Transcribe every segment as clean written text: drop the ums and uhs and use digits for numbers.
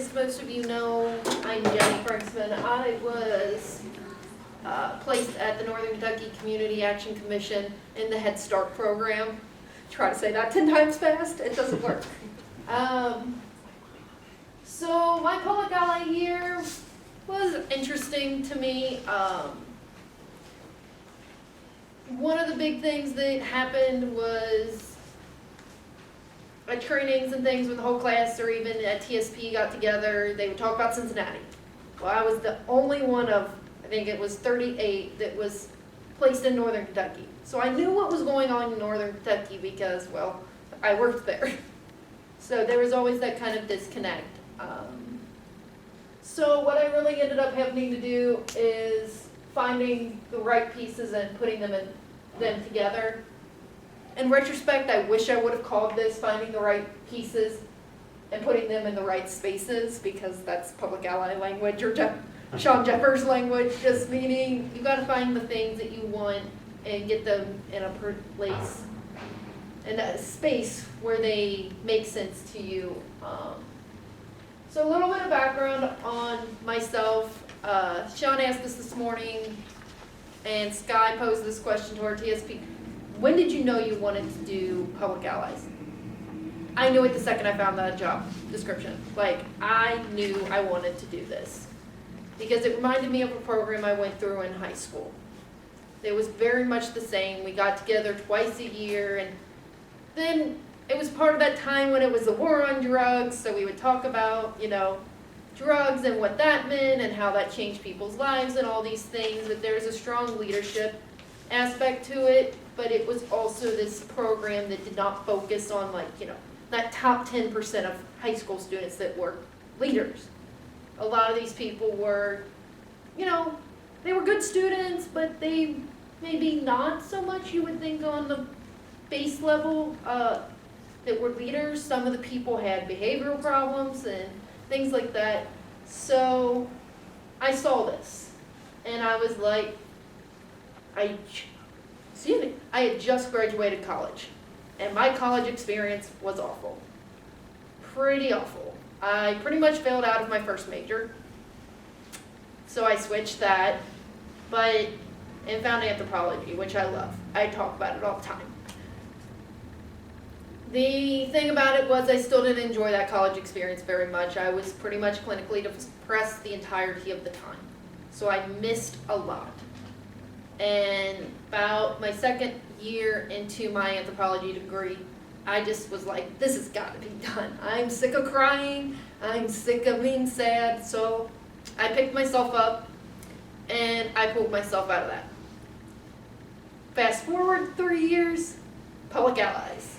as most of you know, I'm Jennifer. I was placed at the Northern Kentucky Community Action Commission in the Head Start program. Try to say that 10 times fast, it doesn't work. So my public ally year was interesting to me. One of the big things that happened was at trainings and things with the whole class, or even at TSP got together, they would talk about Cincinnati. Well, I was the only one of, I think it was 38 that was placed in Northern Kentucky. So I knew what was going on in Northern Kentucky because, well, I worked there. So there was always that kind of disconnect. So what I really ended up having to do is finding the right pieces and putting them together. In retrospect, I wish I would have called this finding the right pieces and putting them in the right spaces, because that's public ally language, or Sean Jeffers language, just meaning you got to find the things that you want and get them in a place, in a space where they make sense to you. So a little bit of background on myself. Sean asked this morning, and Sky posed this question to our TSP. When did you know you wanted to do public allies? I knew it the second I found that job description. Like, I knew I wanted to do this because it reminded me of a program I went through in high school. It was very much the same. We got together twice a year, and then it was part of that time when it was the war on drugs, so we would talk about, drugs and what that meant and how that changed people's lives and all these things, but there's a strong leadership aspect to it, but it was also this program that did not focus on that top 10% of high school students that were leaders. A lot of these people were, they were good students, but they maybe not so much you would think on the base level that were leaders. Some of the people had behavioral problems and things like that. So I saw this and I was like, I had just graduated college, and my college experience was awful. Pretty awful. I pretty much failed out of my first major, so I switched that, and found anthropology, which I love. I talk about it all the time. The thing about it was I still didn't enjoy that college experience very much. I was pretty much clinically depressed the entirety of the time, so I missed a lot. And about my second year into my anthropology degree, I just was like, this has got to be done. I'm sick of crying. I'm sick of being sad. So I picked myself up and I pulled myself out of that. Fast forward 3 years, public allies.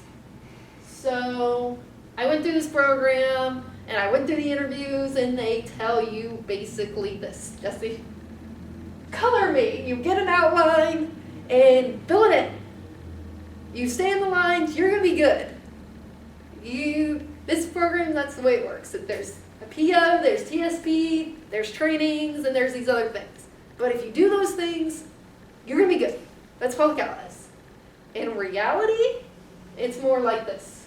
So I went through this program and I went through the interviews, and they tell you basically this, Jesse. Color me. You get an outline and fill it in. You stay in the lines, you're going to be good. This program, that's the way it works. There's a PO, there's TSP, there's trainings, and there's these other things. But if you do those things, you're going to be good. That's public allies. In reality, it's more like this.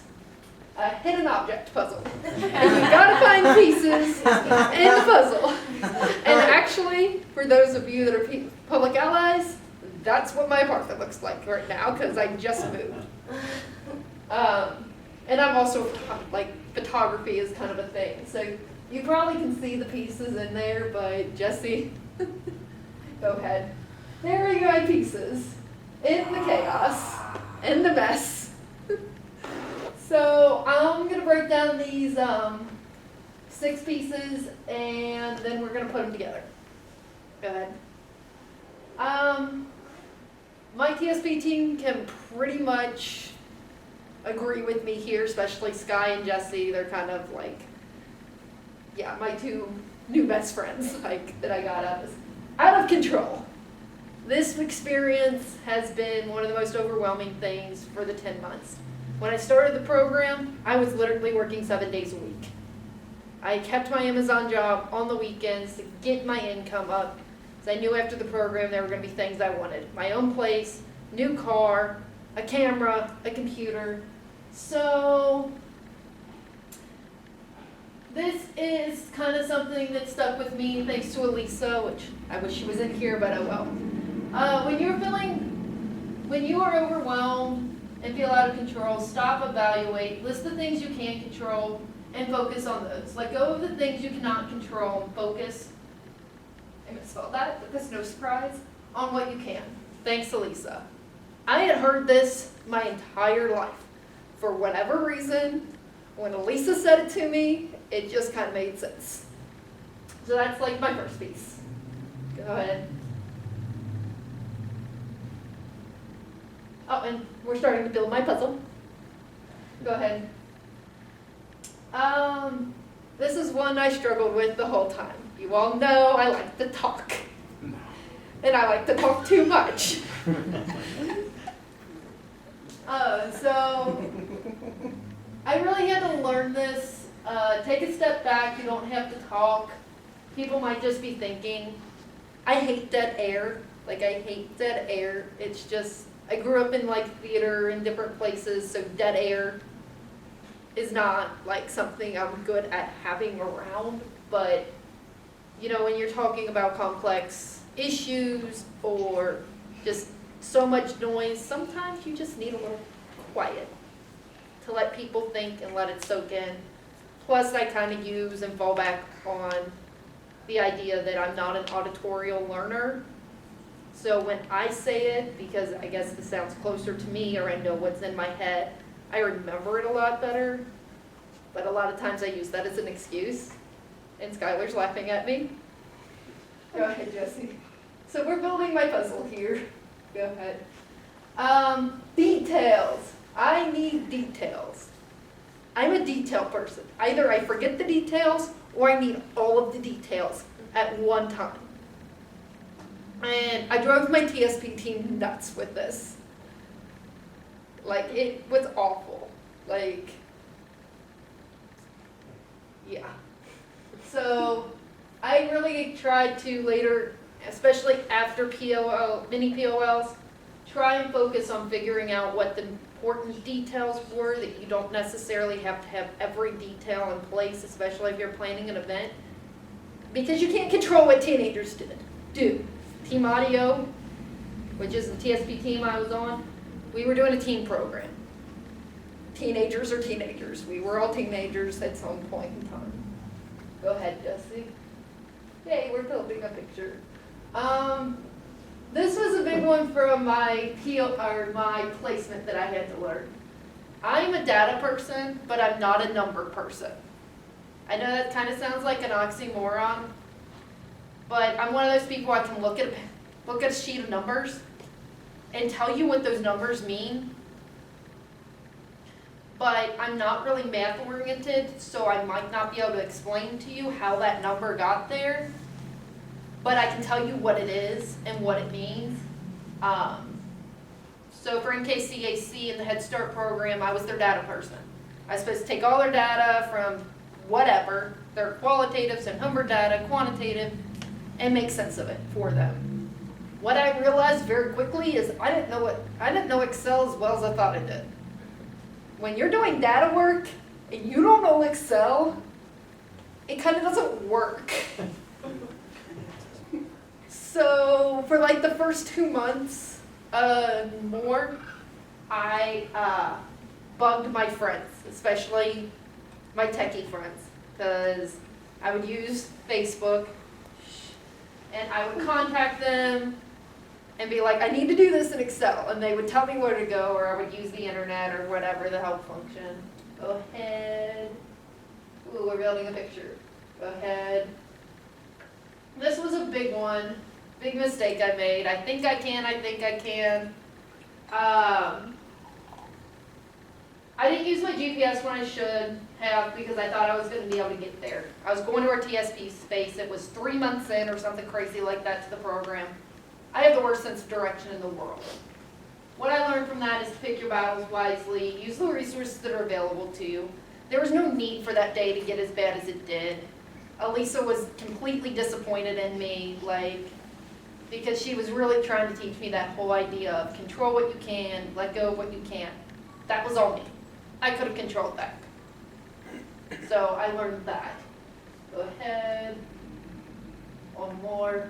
A hidden object puzzle. And you've got to find pieces in the puzzle. And actually, for those of you that are public allies, that's what my apartment looks like right now, because I just moved. And I'm also, photography is kind of a thing. So you probably can see the pieces in there, but Jesse, go ahead. There are your pieces in the chaos, in the mess. So I'm going to break down these 6 pieces, and then we're going to put them together. Go ahead. My TSP team can pretty much agree with me here, especially Sky and Jesse. They're kind of my 2 new best friends that I got out of control. This experience has been one of the most overwhelming things for the 10 months. When I started the program, I was literally working 7 days a week. I kept my Amazon job on the weekends to get my income up, because I knew after the program there were going to be things I wanted. My own place, new car, a camera, a computer. So this is kind of something that stuck with me thanks to Elisa, which I wish she was in here, but oh well. When you are overwhelmed and feel out of control, stop, evaluate, list the things you can control, and focus on those. Let go of the things you cannot control and focus, I misspelled that, but that's no surprise, on what you can. Thanks, Elisa. I had heard this my entire life. For whatever reason, when Elisa said it to me, it just kind of made sense. So that's like my first piece. Go ahead. Oh, and we're starting to build my puzzle. Go ahead. This is one I struggled with the whole time. You all know I like to talk. And I like to talk too much. So I really had to learn this. Take a step back. You don't have to talk. People might just be thinking. I hate dead air. Like, I hate dead air. It's just, I grew up in like theater in different places, so dead air is not like something I'm good at having around. But you know, when you're talking about complex issues or just so much noise, sometimes you just need a little quiet to let people think and let it soak in. Plus, I kind of use and fall back on the idea that I'm not an auditorial learner. So when I say it, because I guess this sounds closer to me or I know what's in my head, I remember it a lot better. But a lot of times I use that as an excuse. And Skylar's laughing at me. Go ahead, Jesse. So we're building my puzzle here. Go ahead. Details. I need details. I'm a detail person. Either I forget the details or I need all of the details at one time. And I drove my TSP team nuts with this. Like, it was awful. Like, yeah. So I really tried to later, especially after POL, mini POLs, try and focus on figuring out what the important details were, that you don't necessarily have to have every detail in place, especially if you're planning an event, because you can't control what teenagers do. Team Audio, which is the TSP team I was on, we were doing a team program. Teenagers are teenagers. We were all teenagers at some point in time. Go ahead, Jesse. Yay, we're building a picture. This was a big one from my my placement that I had to learn. I'm a data person, but I'm not a number person. I know that kind of sounds like an oxymoron, but I'm one of those people I can look at a sheet of numbers and tell you what those numbers mean. But I'm not really math oriented, so I might not be able to explain to you how that number got there. But I can tell you what it is and what it means. So for NKCAC in the Head Start program, I was their data person. I was supposed to take all their data from whatever, their qualitatives and number data, quantitative, and make sense of it for them. What I realized very quickly is I didn't know Excel as well as I thought I did. When you're doing data work and you don't know Excel, it kind of doesn't work. So for like the first 2 months more, I bugged my friends, especially my techie friends, because I would use Facebook and I would contact them and be like, I need to do this in Excel, and they would tell me where to go, or I would use the internet or whatever, the help function. Go ahead. Ooh, we're building a picture. Go ahead. This was a big one, big mistake I made. I think I can. I didn't use my GPS when I should have because I thought I was going to be able to get there. I was going to our TSP space. It was 3 months in or something crazy like that to the program. I have the worst sense of direction in the world. What I learned from that is to pick your battles wisely, use the resources that are available to you. There was no need for that day to get as bad as it did. Elisa was completely disappointed in me, because she was really trying to teach me that whole idea of control what you can, let go of what you can't. That was all me. I could have controlled that. So I learned that. Go ahead. One more.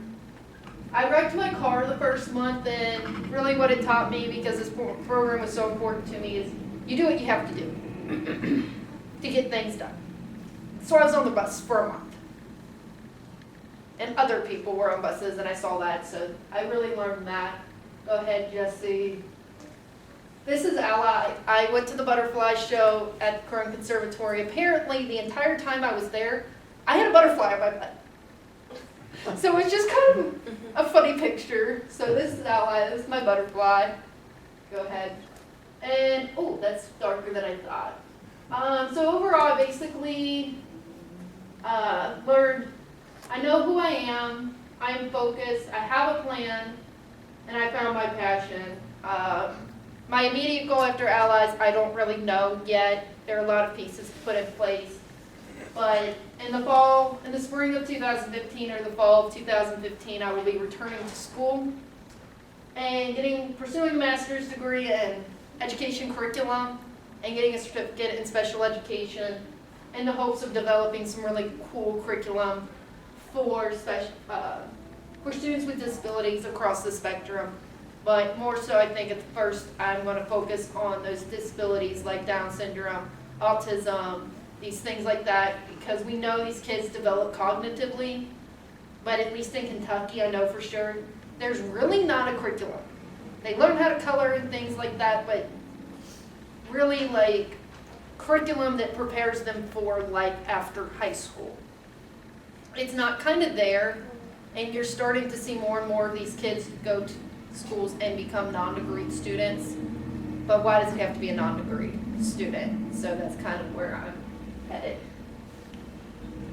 I wrecked my car the first month, and really what it taught me, because this program was so important to me, is you do what you have to do to get things done. So I was on the bus for a month. And other people were on buses, and I saw that, so I really learned that. Go ahead, Jesse. This is Ally. I went to the butterfly show at the Curran Conservatory. Apparently, the entire time I was there, I had a butterfly on my butt. So it's just kind of a funny picture. So this is Ally. This is my butterfly. Go ahead. And, oh, that's darker than I thought. So overall, I basically learned, I know who I am, I'm focused, I have a plan, and I found my passion. My immediate goal after Allies, I don't really know yet. There are a lot of pieces to put in place. But in the spring of 2015 or the fall of 2015, I will be returning to school and pursuing a master's degree in education curriculum and getting a certificate in special education in the hopes of developing some really cool curriculum for students with disabilities across the spectrum. But more so, I think at first I'm going to focus on those disabilities like Down syndrome, autism, these things like that, because we know these kids develop cognitively, but at least in Kentucky, I know for sure, there's really not a curriculum. They learn how to color and things like that, but really like curriculum that prepares them for like after high school. It's not kind of there, and you're starting to see more and more of these kids go to schools and become non-degreed students. But why does it have to be a non-degreed student? So that's kind of where I'm headed.